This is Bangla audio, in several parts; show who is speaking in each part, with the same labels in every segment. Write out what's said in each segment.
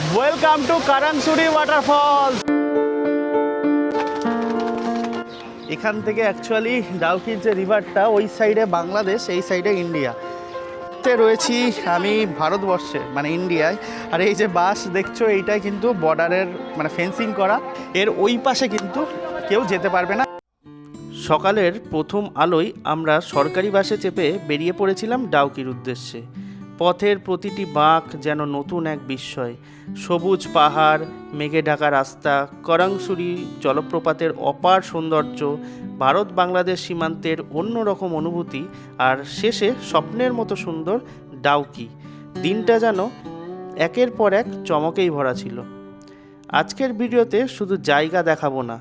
Speaker 1: Welcome to কারাংসুরি waterfalls. এখান থেকে অ্যাকচুয়ালি ডাউকির যে রিভারটা ওই সাইডে বাংলাদেশ, এই সাইডে ইন্ডিয়া। রয়েছি আমি ভারতবর্ষে মানে ইন্ডিয়ায়, আর এই যে বাস দেখছো এইটাই কিন্তু বর্ডারের মানে ফেন্সিং করা, এর ওই পাশে কিন্তু কেউ যেতে পারবে না। সকালের প্রথম আলোয় আমরা সরকারি বাসে চেপে বেরিয়ে পড়েছিলাম ডাউকির উদ্দেশ্যে। পথের প্রতিটি বাঁক যেন নতুন এক বিস্ময়। সবুজ পাহাড়, মেঘে ঢাকা রাস্তা, কারাংসুরি জলপ্রপাতের অপার সৌন্দর্য, ভারত বাংলাদেশ সীমান্তের অন্যরকম অনুভূতি, আর শেষে স্বপ্নের মতো সুন্দর ডাউকি। দিনটা যেন একের পর এক চমকেই ভরা ছিল। আজকের ভিডিওতে শুধু জায়গা দেখাবো না,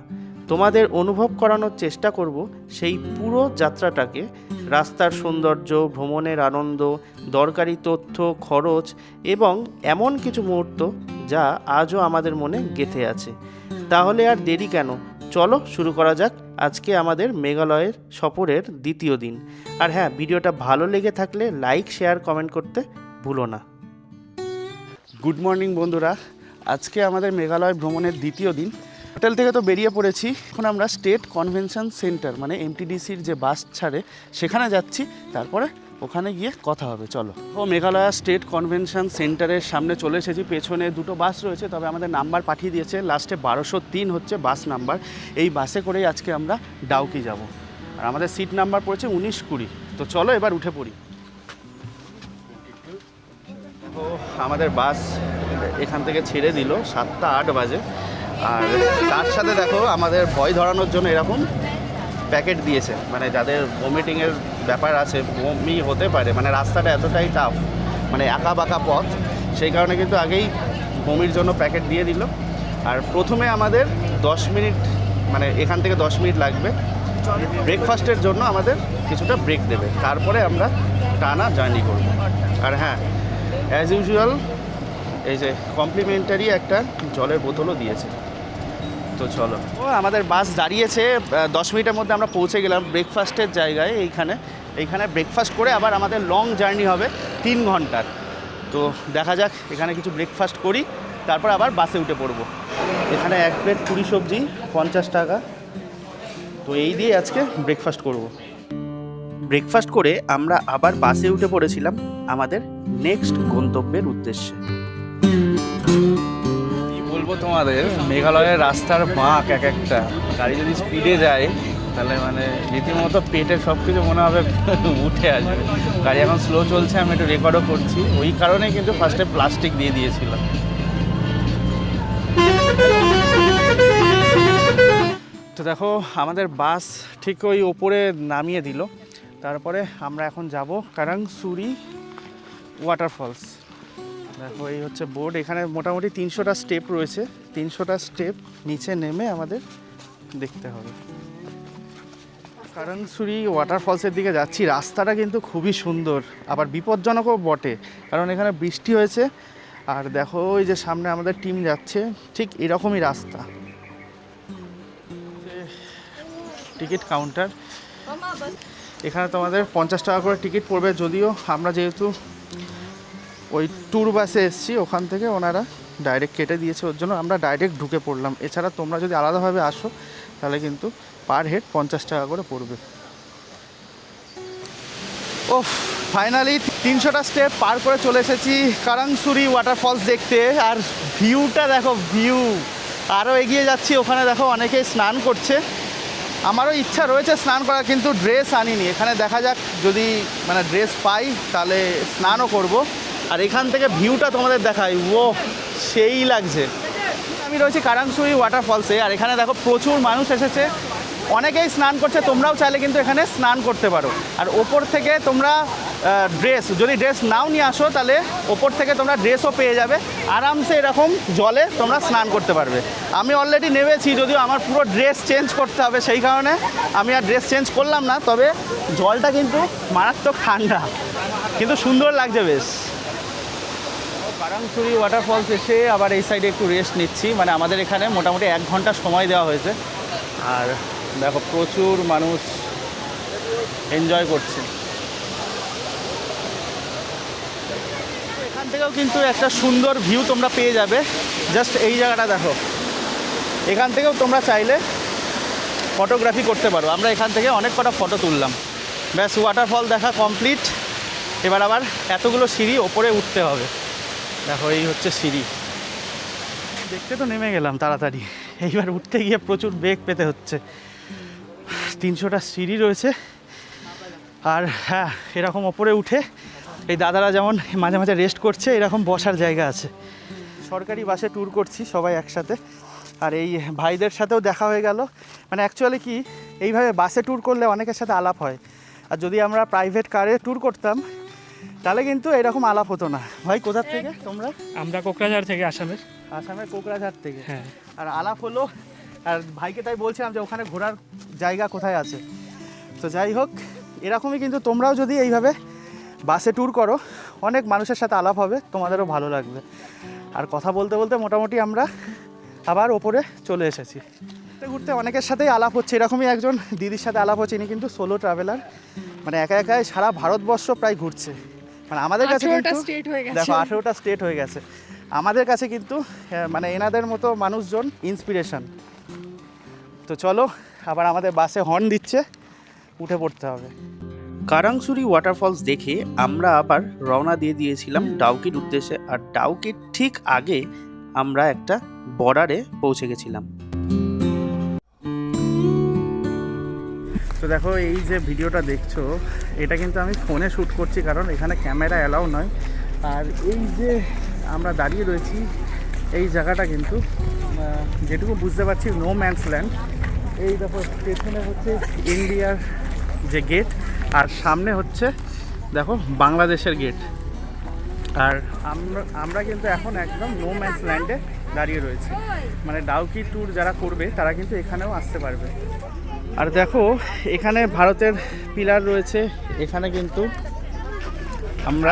Speaker 1: তোমাদের অনুভব করানোর চেষ্টা করব সেই পুরো যাত্রাটাকে। রাস্তার সৌন্দর্য, ভ্রমণের আনন্দ, দরকারি তথ্য, খরচ এবং এমন কিছু মুহূর্ত যা আজও আমাদের মনে গেঁথে আছে। তাহলে আর দেরি কেন, চলো শুরু করা যাক আজকে আমাদের মেঘালয়ের সফরের দ্বিতীয় দিন। আর হ্যাঁ, ভিডিওটা ভালো লেগে থাকলে লাইক, শেয়ার, কমেন্ট করতে ভুলো না। গুড মর্নিং বন্ধুরা, আজকে আমাদের মেঘালয় ভ্রমণের দ্বিতীয় দিন। হোটেল থেকে তো বেরিয়ে পড়েছি, এখন আমরা স্টেট কনভেনশন সেন্টার মানে এমটিডিসির যে বাস ছাড়ে সেখানে যাচ্ছি, তারপরে ওখানে গিয়ে কথা হবে। চলো। ও মেঘালয় স্টেট কনভেনশন সেন্টারের সামনে চলে এসেছি। পেছনে দুটো বাস রয়েছে, তবে আমাদের নাম্বার পাঠিয়ে দিয়েছে, লাস্টে 1203 হচ্ছে বাস নাম্বার। এই বাসে করেই আজকে আমরা ডাউকি যাব, আর আমাদের সিট নাম্বার পড়েছে 1920। তো চলো এবার উঠে পড়ি। তো আমাদের বাস এখান থেকে ছেড়ে দিল 7টা 8 বাজে, আর তার সাথে দেখো আমাদের ভয় ধরানোর জন্য এরকম প্যাকেট দিয়েছে, মানে যাদের ভমিটিংয়ের ব্যাপার আছে, বমি হতে পারে, মানে রাস্তাটা এতটাই টাফ, মানে আঁকা বাঁকা পথ, সেই কারণে কিন্তু আগেই বমির জন্য প্যাকেট দিয়ে দিল। আর প্রথমে আমাদের 10 মিনিট মানে এখান থেকে 10 মিনিট লাগবে ব্রেকফাস্টের জন্য, আমাদের কিছুটা ব্রেক দেবে, তারপরে আমরা টানা জার্নি করব। আর হ্যাঁ, অ্যাজ ইউজুয়াল এই যে কমপ্লিমেন্টারি একটা জলের বোতলও দিয়েছে। তো চলো, ও আমাদের বাস দাঁড়িয়েছে, 10 মিনিটের মধ্যে আমরা পৌঁছে গেলাম ব্রেকফাস্টের জায়গায়। এইখানে ব্রেকফাস্ট করে আবার আমাদের লং জার্নি হবে 3 ঘন্টার। তো দেখা যাক, এখানে কিছু ব্রেকফাস্ট করি, তারপর আবার বাসে উঠে পড়বো। এখানে 1 প্লেট পুরি সবজি 50 টাকা। তো এই দিয়ে আজকে ব্রেকফাস্ট করব। ব্রেকফাস্ট করে আমরা আবার বাসে উঠে পড়েছিলাম আমাদের নেক্সট গন্তব্যের উদ্দেশ্যে।
Speaker 2: কি বলবো তোমাদের, মেঘালয়ের রাস্তার বাঁক এক একটা, গাড়ি যদি স্পিডে যায় তাহলে মানে রীতিমতো পেটের সব কিছু মনে হবে উঠে আসবে। গাড়ি এখন স্লো চলছে, আমি একটু রেকর্ডও করছি, ওই কারণে কিন্তু ফার্স্টে প্লাস্টিক দিয়ে দিয়েছিল।
Speaker 1: তো দেখো আমাদের বাস ঠিক ওই ওপরে নামিয়ে দিল, তারপরে আমরা এখন যাব কারাংসুরি ওয়াটারফলস। দেখো এই হচ্ছে বোর্ড, এখানে মোটামুটি 300টা স্টেপ রয়েছে, 300টা স্টেপ নিচে নেমে আমাদের দেখতে হবে। কারাংসুরি ওয়াটারফলসের দিকে যাচ্ছি। রাস্তাটা কিন্তু খুবই সুন্দর, আবার বিপজ্জনকও বটে, কারণ এখানে বৃষ্টি হয়েছে। আর দেখো ওই যে সামনে আমাদের টিম যাচ্ছে, ঠিক এরকমই রাস্তা। টিকিট কাউন্টার, এখানে তোমাদের 50 টাকা করে টিকিট পড়বে, যদিও আমরা যেহেতু ওই ট্যুর বাসে এসেছি, ওখান থেকে ওনারা ডাইরেক্ট কেটে দিয়েছে, ওর জন্য আমরা ডাইরেক্ট ঢুকে পড়লাম। এছাড়া তোমরা যদি আলাদাভাবে আসো তাহলে কিন্তু পার হেড 50 টাকা করে পড়বে। ও ফাইনালি 300টা স্টেপ পার করে চলে এসেছি কারাংসুরি ওয়াটারফলস দেখতে। আর ভিউটা দেখো, ভিউ আরও এগিয়ে যাচ্ছি, ওখানে দেখো অনেকেই স্নান করছে। আমারও ইচ্ছা রয়েছে স্নান করার, কিন্তু ড্রেস আনিনি। এখানে দেখা যাক, যদি মানে ড্রেস পাই তাহলে স্নানও করব। আর এখান থেকে ভিউটা তোমাদের দেখাই, ও সেই লাগছে। আমি রয়েছি কারাংসুরি ওয়াটারফলসে, আর এখানে দেখো প্রচুর মানুষ এসেছে, অনেকেই স্নান করছে। তোমরাও চাইলে কিন্তু এখানে স্নান করতে পারো। আর ওপর থেকে তোমরা ড্রেস, যদি ড্রেস নাও নিয়ে আসো তাহলে ওপর থেকে তোমরা ড্রেসও পেয়ে যাবে, আরামসে এরকম জলে তোমরা স্নান করতে পারবে। আমি অলরেডি নেমেছি, যদিও আমার পুরো ড্রেস চেঞ্জ করতে হবে, সেই কারণে আমি আর ড্রেস চেঞ্জ করলাম না। তবে জলটা কিন্তু মারাত্মক ঠান্ডা, কিন্তু সুন্দর লাগছে বেশ। কারাংসুরি ওয়াটারফলস এসে আবার এই সাইডে একটু রেস্ট নিচ্ছি, মানে আমাদের এখানে মোটামুটি 1 ঘন্টা সময় দেওয়া হয়েছে। আর দেখো প্রচুর মানুষ এনজয় করছে। এখান থেকেও কিন্তু একটা সুন্দর ভিউ তোমরা পেয়ে যাবে। জাস্ট এই জায়গাটা দেখো, এখান থেকেও তোমরা চাইলে ফটোগ্রাফি করতে পারো। আমরা এখান থেকে অনেক কটা ফটো তুললাম। ব্যাস, ওয়াটারফল দেখা কমপ্লিট। এবার আবার এতগুলো সিঁড়ি ওপরে উঠতে হবে। দেখো এই হচ্ছে সিঁড়ি, দেখতে তো নেমে গেলাম তাড়াতাড়ি, এইবার উঠতে গিয়ে প্রচুর বেগ পেতে হচ্ছে। 300টা সিঁড়ি রয়েছে। আর হ্যাঁ, এরকম ওপরে উঠে এই দাদারা যেমন মাঝে মাঝে রেস্ট করছে, এরকম বসার জায়গা আছে। সরকারি বাসে ট্যুর করছি সবাই একসাথে, আর এই ভাইদের সাথেও দেখা হয়ে গেল। মানে অ্যাকচুয়ালি কি, এইভাবে বাসে ট্যুর করলে অনেকের সাথে আলাপ হয়, আর যদি আমরা প্রাইভেট কারে ট্যুর করতাম তাহলে কিন্তু এরকম আলাপ হতো না। ভাই কোথার থেকে তোমরা?
Speaker 3: আমরা কোকরাঝাড় থেকে,
Speaker 1: আসামের কোকরাঝাড় থেকে।
Speaker 3: হ্যাঁ।
Speaker 1: আর আলাপ হলো, আর ভাইকে তাই বলছিলাম যে ওখানে ঘোরার জায়গা কোথায় আছে। তো যাই হোক, এরকমই কিন্তু তোমরাও যদি এইভাবে বাসে ট্যুর করো, অনেক মানুষের সাথে আলাপ হবে, তোমাদেরও ভালো লাগবে। আর কথা বলতে বলতে মোটামুটি আমরা আবার ওপরে চলে এসেছি। ঘুরতে ঘুরতে অনেকের সাথেই আলাপ হচ্ছে। এরকমই একজন দিদির সাথে আলাপ হচ্ছে, ইনি কিন্তু সোলো ট্রাভেলার, মানে একা একাই সারা ভারতবর্ষ প্রায় ঘুরছে। মানে আমাদের কাছে কিন্তু দেখো 18টা স্টেট হয়ে গেছে। আমাদের কাছে কিন্তু মানে এনাদের মতো মানুষজন ইন্সপিরেশন। তো চলো, আবার আমাদের বাসে হর্ন দিচ্ছে, উঠে পড়তে হবে।
Speaker 4: কারাংসুরি ওয়াটারফলস দেখে আমরা আবার রওনা দিয়ে দিয়েছিলাম ডাউকির উদ্দেশ্যে। আর ডাউকির ঠিক আগে আমরা একটা বর্ডারে পৌঁছে গেছিলাম।
Speaker 1: তো দেখো, এই যে ভিডিওটা দেখছো, এটা কিন্তু আমি ফোনে শ্যুট করছি, কারণ এখানে ক্যামেরা অ্যালাউ নয়। আর এই যে আমরা দাঁড়িয়ে রয়েছি, এই জায়গাটা কিন্তু যেটুকু বুঝতে পারছি নো ম্যানস ল্যান্ড। এই দেখো পেছনে হচ্ছে ইন্ডিয়ার যে গেট, আর সামনে হচ্ছে দেখো বাংলাদেশের গেট। আর আমরা কিন্তু এখন একদম নো ম্যানস ল্যান্ডে দাঁড়িয়ে রয়েছি। মানে ডাউকি ট্যুর যারা করবে তারা কিন্তু এখানেও আসতে পারবে। আর দেখো, এখানে ভারতের পিলার রয়েছে, এখানে কিন্তু আমরা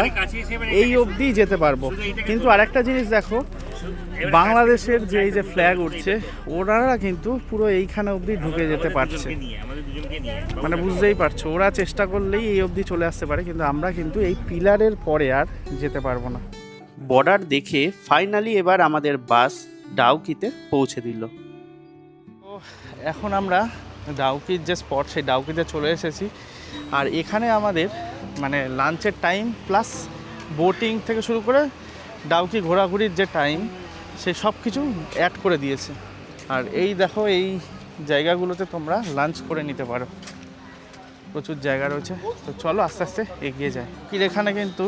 Speaker 1: এই অবধি যেতে পারবো। কিন্তু আরেকটা জিনিস দেখো, বাংলাদেশের যে এই যে ফ্ল্যাগ উঠছে, ওনারা কিন্তু পুরো এইখানে অবধি ঢুকে যেতে পারছে। মানে বুঝতেই পারছো, ওরা চেষ্টা করলেই এই অবধি চলে আসতে পারে, কিন্তু আমরা কিন্তু এই পিলারের পরে আর যেতে পারবো না।
Speaker 4: বর্ডার দেখে ফাইনালি এবার আমাদের বাস ডাউকিতে পৌঁছে দিল।
Speaker 1: তো এখন আমরা ডাউকির যে স্পট, সেই ডাউকিতে চলে এসেছি। আর এখানে আমাদের মানে লাঞ্চের টাইম প্লাস বোটিং থেকে শুরু করে ডাউকি ঘোরাঘুরির যে টাইম, সে সব কিছু অ্যাড করে দিয়েছে। আর এই দেখো, এই জায়গাগুলোতে তোমরা লাঞ্চ করে নিতে পারো, প্রচুর জায়গা রয়েছে। তো চলো আস্তে আস্তে এগিয়ে যাই। কি এখানে কিন্তু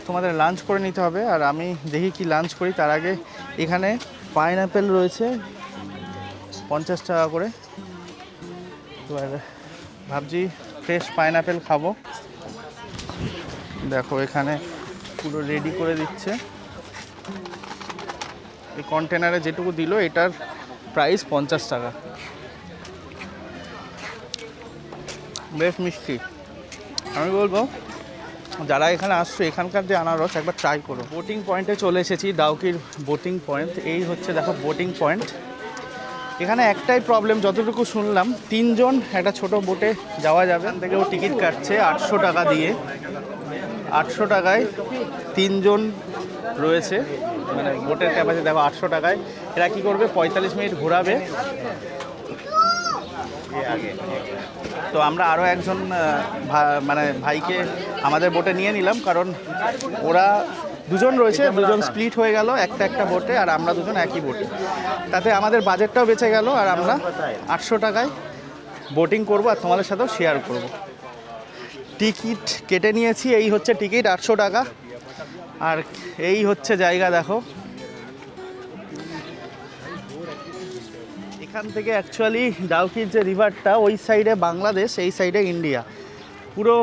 Speaker 1: তোমাদের লাঞ্চ করে নিতে হবে। আর আমি দেখি কি লাঞ্চ করি, তার আগে এখানে পাইনঅ্যাপেল রয়েছে 50 টাকা করে। এবার ভাবছি ফ্রেশ পাইনঅ্যাপেল খাবো। দেখো এখানে পুরো রেডি করে দিচ্ছে। এই কন্টেনারে যেটুকু দিল, এটার প্রাইস 50 টাকা। বেশ মিষ্টি। আমি বলবো যারা এখানে আসছো, এখানকার যে আনারস একবার ট্রাই করো। বোটিং পয়েন্টে চলে এসেছি, ডাউকির বোটিং পয়েন্ট। এই হচ্ছে দেখো বোটিং পয়েন্ট। এখানে একটাই প্রবলেম, যতটুকু শুনলাম 3 জন একটা ছোট বোটে যাওয়া যাবে। এখান থেকেও টিকিট কাটছে 800 টাকা দিয়ে। 800 টাকায় 3 জন রয়েছে, মানে বোটের ক্যাপাসিটি দেখো 800 টাকায়। এরা কী করবে, 45 মিনিট ঘোরাবে। তো আমরা আরও একজন মানে ভাইকে আমাদের বোটে নিয়ে নিলাম, কারণ ওরা 2 জন রয়েছে, 2 জন স্প্লিট হয়ে গেল একটা বোটে, আর আমরা 2 জন একই বোটে। তাতে আমাদের বাজেটটাও বেঁচে গেল। আর আমরা 800 টাকায় বোটিং করব, আর তোমাদের সাথেও শেয়ার করব। টিকিট কেটে নিয়েছি, এই হচ্ছে টিকিট 800 টাকা। আর এই হচ্ছে জায়গা দেখো। এখান থেকে অ্যাকচুয়ালি ডাউকির যে রিভারটা, ওই সাইডে বাংলাদেশ, এই সাইডে ইন্ডিয়া, পুরো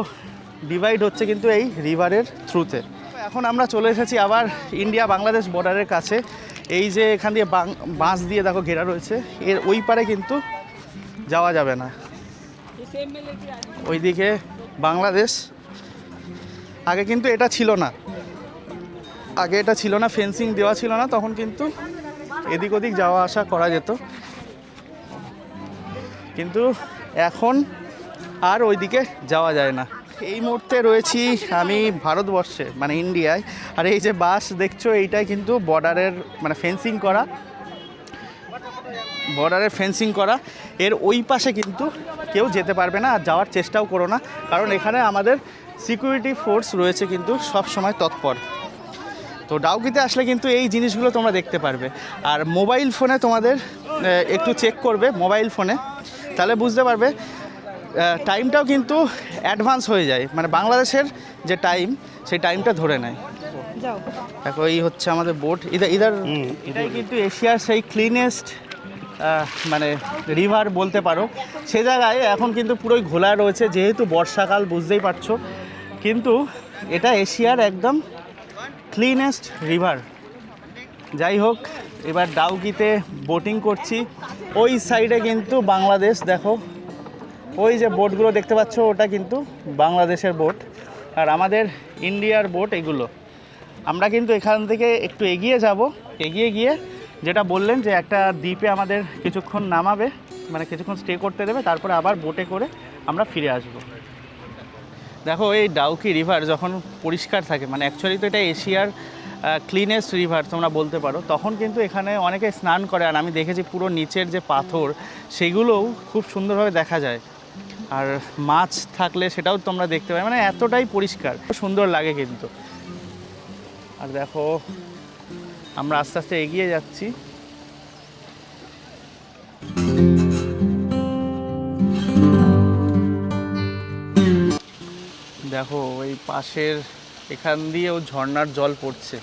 Speaker 1: ডিভাইড হচ্ছে কিন্তু এই রিভারের থ্রুতে। এখন আমরা চলে এসেছি আবার ইন্ডিয়া বাংলাদেশ বর্ডারের কাছে। এই যে এখান দিয়ে বাঁশ দিয়ে দেখো ঘেরা রয়েছে, এর ওই পারে কিন্তু যাওয়া যাবে না। ওইদিকে বাংলাদেশ। আগে কিন্তু এটা ছিল না, ফেন্সিং দেওয়া ছিল না, তখন কিন্তু এদিক ওদিক যাওয়া আসা করা যেত। কিন্তু এখন আর ওইদিকে যাওয়া যায় না। এই মুহূর্তে রয়েছি আমি ভারতবর্ষে মানে ইন্ডিয়ায়। আর এই যে বাস দেখছো এইটাই কিন্তু বর্ডারের মানে ফেন্সিং করা, বর্ডারের ফেন্সিং করা। এর ওই পাশে কিন্তু কেউ যেতে পারবে না আর যাওয়ার চেষ্টাও করো না, কারণ এখানে আমাদের সিকিউরিটি ফোর্স রয়েছে কিন্তু সব সময় তৎপর। তো ডাউকিতে আসলে কিন্তু এই জিনিসগুলো তোমরা দেখতে পারবে। আর মোবাইল ফোনে তোমাদের একটু চেক করবে মোবাইল ফোনে, তাহলে বুঝতে পারবে টাইমটাও কিন্তু অ্যাডভান্স হয়ে যায়, মানে বাংলাদেশের যে টাইম সেই টাইমটা ধরে নেয়। দেখো এই হচ্ছে আমাদের বোট, এটাই কিন্তু এশিয়ার সেই ক্লিনেস্ট মানে রিভার বলতে পারো। সে জায়গায় এখন কিন্তু পুরোই ঘোলা রয়েছে, যেহেতু বর্ষাকাল বুঝতেই পারছো, কিন্তু এটা এশিয়ার একদম ক্লিনেস্ট রিভার। যাই হোক, এবার ডাউকিতে বোটিং করছি। ওই সাইডে কিন্তু বাংলাদেশ, দেখো ওই যে বোটগুলো দেখতে পাচ্ছ ওটা কিন্তু বাংলাদেশের বোট, আর আমাদের ইন্ডিয়ার বোট এগুলো। আমরা কিন্তু এখান থেকে একটু এগিয়ে যাব, এগিয়ে গিয়ে যেটা বললেন যে একটা দ্বীপে আমাদের কিছুক্ষণ নামাবে, মানে কিছুক্ষণ স্টে করতে দেবে, তারপরে আবার বোটে করে আমরা ফিরে আসব। দেখো এই ডাউকি রিভার যখন পরিষ্কার থাকে, মানে অ্যাকচুয়ালি তো এটা এশিয়ার ক্লিনেস্ট রিভার তোমরা বলতে পারো, তখন কিন্তু এখানে অনেকে স্নান করে। আর আমি দেখেছি পুরো নিচের যে পাথর সেগুলোও খুব সুন্দরভাবে দেখা যায়, আর মাছ থাকলে সেটাও তোমরা দেখতে পাবে, মানে এতটাই পরিষ্কার, সুন্দর লাগে কিন্তু। আর দেখো আমরা আস্তে আস্তে এগিয়ে যাচ্ছি। দেখো ওই পাশের এখান দিয়েও ঝর্ণার জল পড়ছে।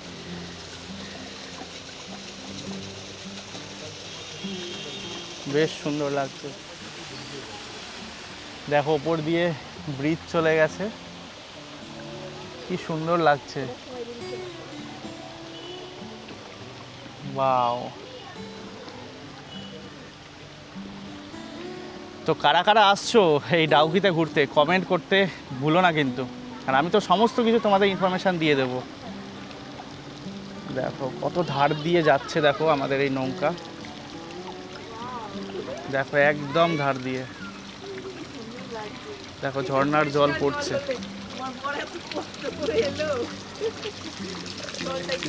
Speaker 1: বেশ সুন্দর লাগছে। দেখো ওপর দিয়ে ব্রিজ চলে গেছে, কি সুন্দর লাগছে। ওয়াও। তো কারা কারা আসছো এই ডাউকিতে ঘুরতে কমেন্ট করতে ভুলো না কিন্তু, আর আমি তো সমস্ত কিছু তোমাদের ইনফরমেশান দিয়ে দেবো। দেখো কত ধার দিয়ে যাচ্ছে, দেখো আমাদের এই নৌকা, দেখো একদম ধার দিয়ে, দেখো ঝর্ণার জল পড়ছে,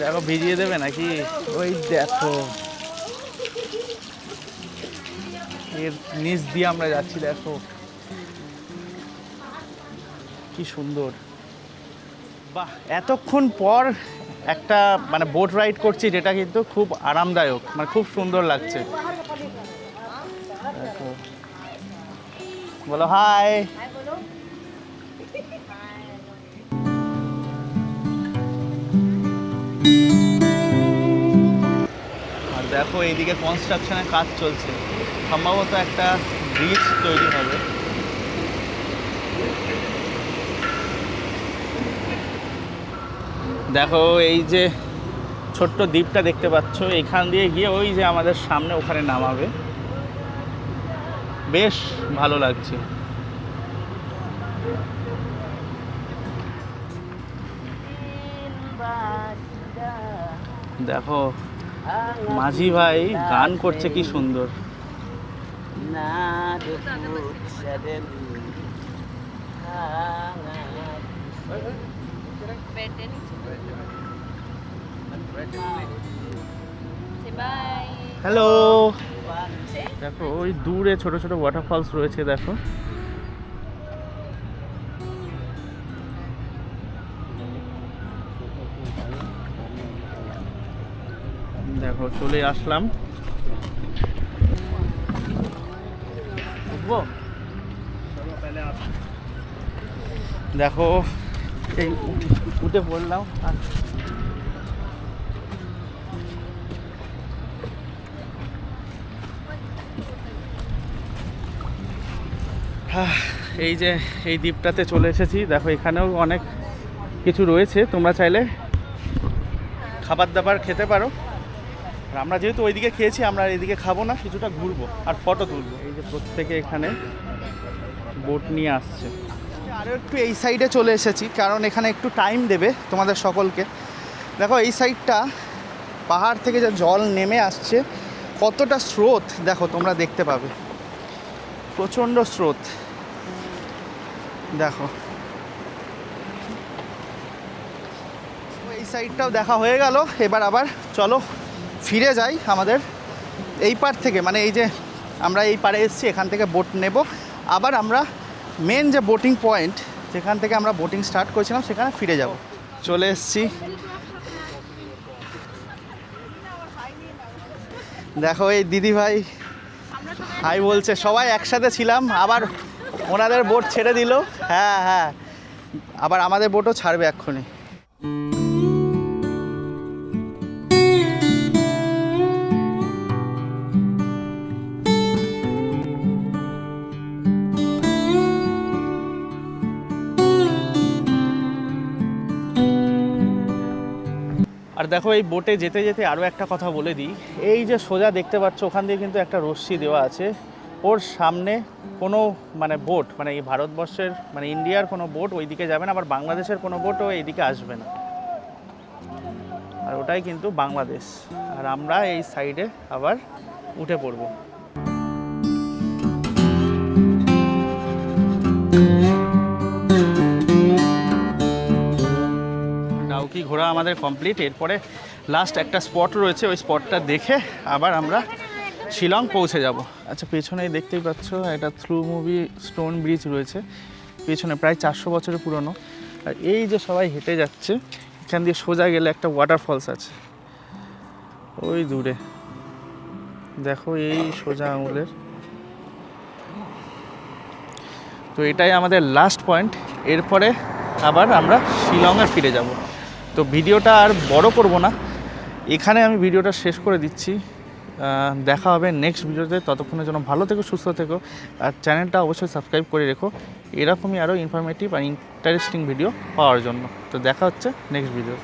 Speaker 1: দেখো ভিজিয়ে দেবে নাকি, ওই দেখো এর নিচ দিয়ে আমরা যাচ্ছি, দেখো কি সুন্দর। বাহ, এতক্ষণ পর একটা মানে বোট রাইড করছি, যেটা কিন্তু খুব আরামদায়ক, মানে খুব সুন্দর লাগছে। দেখো, বলো হাই। আর দেখো এইদিকে কনস্ট্রাকশনের কাজ চলছে, সম্ভবত একটা ব্রিজ তৈরি হবে। দেখো এই যে ছোট্ট দ্বীপটা দেখতে পাচ্ছ, এখান দিয়ে গিয়ে ওই যে আমাদের সামনে ওখানে নামাবে, বেশ ভালো লাগছে। দেখো মাঝি ভাই গান করছে, কি সুন্দর। হ্যালো। দেখো ওই দূরে ছোট ছোট ওয়াটারফলস রয়েছে, দেখো দেখো চলে আসলাম। দেখো এই উঠে পড়লাম। আর এই যে এই দ্বীপটাতে চলে এসেছি, দেখো এখানেও অনেক কিছু রয়েছে, তোমরা চাইলে খাবার দাবার খেতে পারো। আর আমরা যেহেতু ওইদিকে খেয়েছি, আমরা এইদিকে খাবো না, কিছুটা ঘুরবো আর ফটো তুলবো। এই যে প্রত্যেকে এখানে বোট নিয়ে আসছে। আরও একটু এই সাইডে চলে এসেছি, কারণ এখানে একটু টাইম দেবে তোমাদের সকলকে। দেখো এই সাইডটা পাহাড় থেকে যে জল নেমে আসছে, কতটা স্রোত দেখো তোমরা দেখতে পাবে, প্রচণ্ড স্রোত। দেখো সাইডটাও দেখা হয়ে গেল। এবার আবার চলো ফিরে যাই আমাদের এই পার থেকে, মানে এই যে আমরা এই পারে এসেছি, এখান থেকে বোট নেব। আবার আমরা মেন যে বোটিং পয়েন্ট যেখান থেকে আমরা বোটিং স্টার্ট করেছিলাম সেখানে ফিরে যাব। চলে এসেছি, দেখো এই দিদি ভাই হাই বলছে, সবাই একসাথে ছিলাম, আবার ওনাদের বোট ছেড়ে দিল। হ্যাঁ হ্যাঁ, আবার আমাদের বোটও ছাড়বে এক্ষুনি। আর দেখো এই বোটে যেতে যেতে আরও একটা কথা বলে দিই, এই যে সোজা দেখতে পাচ্ছ ওখান দিয়ে কিন্তু একটা রশ্মি দেওয়া আছে, ওর সামনে কোনো মানে বোট, মানে এই ভারতবর্ষের মানে ইন্ডিয়ার কোনো বোট ওই দিকে যাবে না, আবার বাংলাদেশের কোনো বোটও এইদিকে আসবে না। আর ওটাই কিন্তু বাংলাদেশ, আর আমরা এই সাইডে আবার উঠে পড়ব। ডাউকি ঘোরা আমাদের কমপ্লিট। এরপরে লাস্ট একটা স্পট রয়েছে, ওই স্পটটা দেখে আবার আমরা শিলং পৌঁছে যাব। আচ্ছা, পেছনেই দেখতেই পাচ্ছ একটা থ্রু মুভি স্টোন ব্রিজ রয়েছে পেছনে, প্রায় 400 বছরের পুরনো। আর এই যে সবাই হেঁটে যাচ্ছে, এখান দিয়ে সোজা গেলে একটা ওয়াটারফলস আছে ওই দূরে, দেখো এই সোজা আঙুলের। তো এটাই আমাদের লাস্ট পয়েন্ট, এরপরে আবার আমরা শিলংয়ে ফিরে যাব। তো ভিডিওটা আর বড় করব না, এখানে আমি ভিডিওটা শেষ করে দিচ্ছি। দেখা হবে নেক্সট ভিডিওতে, ততক্ষণের জন্য ভালো থেকো, সুস্থ থেকো, আর চ্যানেলটা অবশ্যই সাবস্ক্রাইব করে রেখো এরকমই আরও ইনফরমেটিভ আর ইন্টারেস্টিং ভিডিও পাওয়ার জন্য। তো দেখা হচ্ছে নেক্সট ভিডিও।